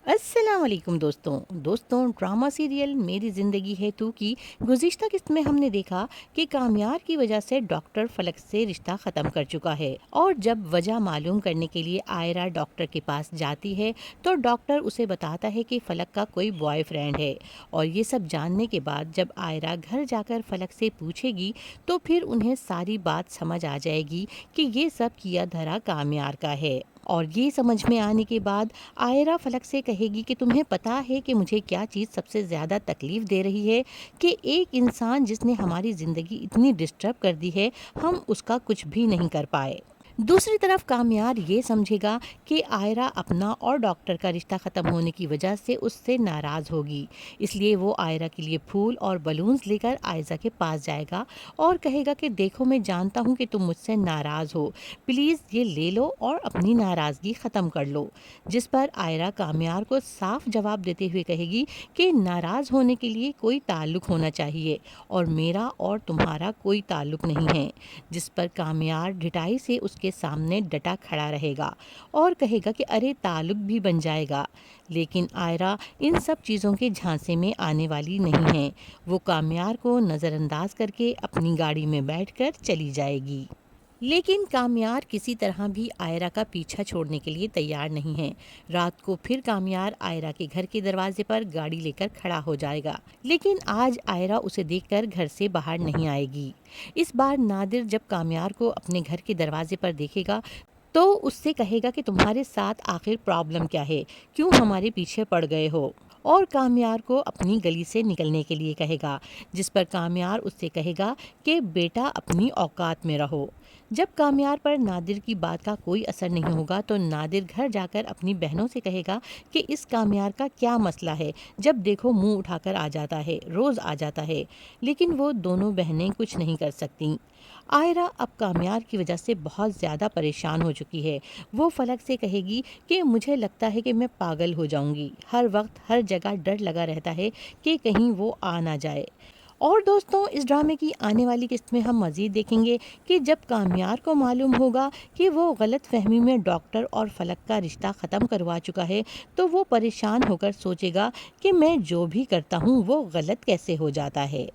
السلام علیکم دوستوں ڈرامہ سیریل میری زندگی ہے تو کی گزشتہ قسط میں ہم نے دیکھا کہ کامیار کی وجہ سے ڈاکٹر فلک سے رشتہ ختم کر چکا ہے، اور جب وجہ معلوم کرنے کے لیے آئرہ ڈاکٹر کے پاس جاتی ہے تو ڈاکٹر اسے بتاتا ہے کہ فلک کا کوئی بوائے فرینڈ ہے، اور یہ سب جاننے کے بعد جب آئرہ گھر جا کر فلک سے پوچھے گی تو پھر انہیں ساری بات سمجھ آ جائے گی کہ یہ سب کیا دھرا کامیار کا ہے۔ اور یہ سمجھ میں آنے کے بعد آئرہ فلک سے کہے گی کہ تمہیں پتا ہے کہ مجھے کیا چیز سب سے زیادہ تکلیف دے رہی ہے، کہ ایک انسان جس نے ہماری زندگی اتنی ڈسٹرب کر دی ہے، ہم اس کا کچھ بھی نہیں کر پائے۔ دوسری طرف کامیار یہ سمجھے گا کہ آئرہ اپنا اور ڈاکٹر کا رشتہ ختم ہونے کی وجہ سے اس سے ناراض ہوگی، اس لیے وہ آئرہ کے لیے پھول اور بلونز لے کر آئزہ کے پاس جائے گا اور کہے گا کہ دیکھو میں جانتا ہوں کہ تم مجھ سے ناراض ہو، پلیز یہ لے لو اور اپنی ناراضگی ختم کر لو، جس پر آئرہ کامیار کو صاف جواب دیتے ہوئے کہے گی کہ ناراض ہونے کے لیے کوئی تعلق ہونا چاہیے اور میرا اور تمہارا کوئی تعلق نہیں ہے، جس پر کامیار ڈھٹائی سے اس کے سامنے ڈٹا کھڑا رہے گا اور کہے گا کہ ارے تعلق بھی بن جائے گا، لیکن آئرہ ان سب چیزوں کے جھانسے میں آنے والی نہیں ہے، وہ کامیار کو نظر انداز کر کے اپنی گاڑی میں بیٹھ کر چلی جائے گی۔ لیکن کامیار کسی طرح بھی آئرہ کا پیچھا چھوڑنے کے لیے تیار نہیں ہے۔ رات کو پھر کامیار آئرہ کے گھر کے دروازے پر گاڑی لے کر کھڑا ہو جائے گا، لیکن آج آئرہ اسے دیکھ کر گھر سے باہر نہیں آئے گی۔ اس بار نادر جب کامیار کو اپنے گھر کے دروازے پر دیکھے گا تو اس سے کہے گا کہ تمہارے ساتھ آخر پرابلم کیا ہے، کیوں ہمارے پیچھے پڑ گئے ہو، اور کامیار کو اپنی گلی سے نکلنے کے لیے کہے گا، جس پر کامیار اس سے کہے گا کہ بیٹا اپنی اوقات میں رہو۔ جب کامیار پر نادر کی بات کا کوئی اثر نہیں ہوگا تو نادر گھر جا کر اپنی بہنوں سے کہے گا کہ اس کامیار کا کیا مسئلہ ہے، جب دیکھو منہ اٹھا کر آ جاتا ہے، روز آ جاتا ہے، لیکن وہ دونوں بہنیں کچھ نہیں کر سکتیں۔ آئرہ اب کامیار کی وجہ سے بہت زیادہ پریشان ہو چکی ہے، وہ فلک سے کہے گی کہ مجھے لگتا ہے کہ میں پاگل ہو جاؤں گی، ہر وقت ہر جگہ ڈر لگا رہتا ہے کہ کہیں وہ آ نہ جائے۔ اور دوستوں اس ڈرامے کی آنے والی قسط میں ہم مزید دیکھیں گے کہ جب کامیار کو معلوم ہوگا کہ وہ غلط فہمی میں ڈاکٹر اور فلک کا رشتہ ختم کروا چکا ہے تو وہ پریشان ہو کر سوچے گا کہ میں جو بھی کرتا ہوں وہ غلط کیسے ہو جاتا ہے۔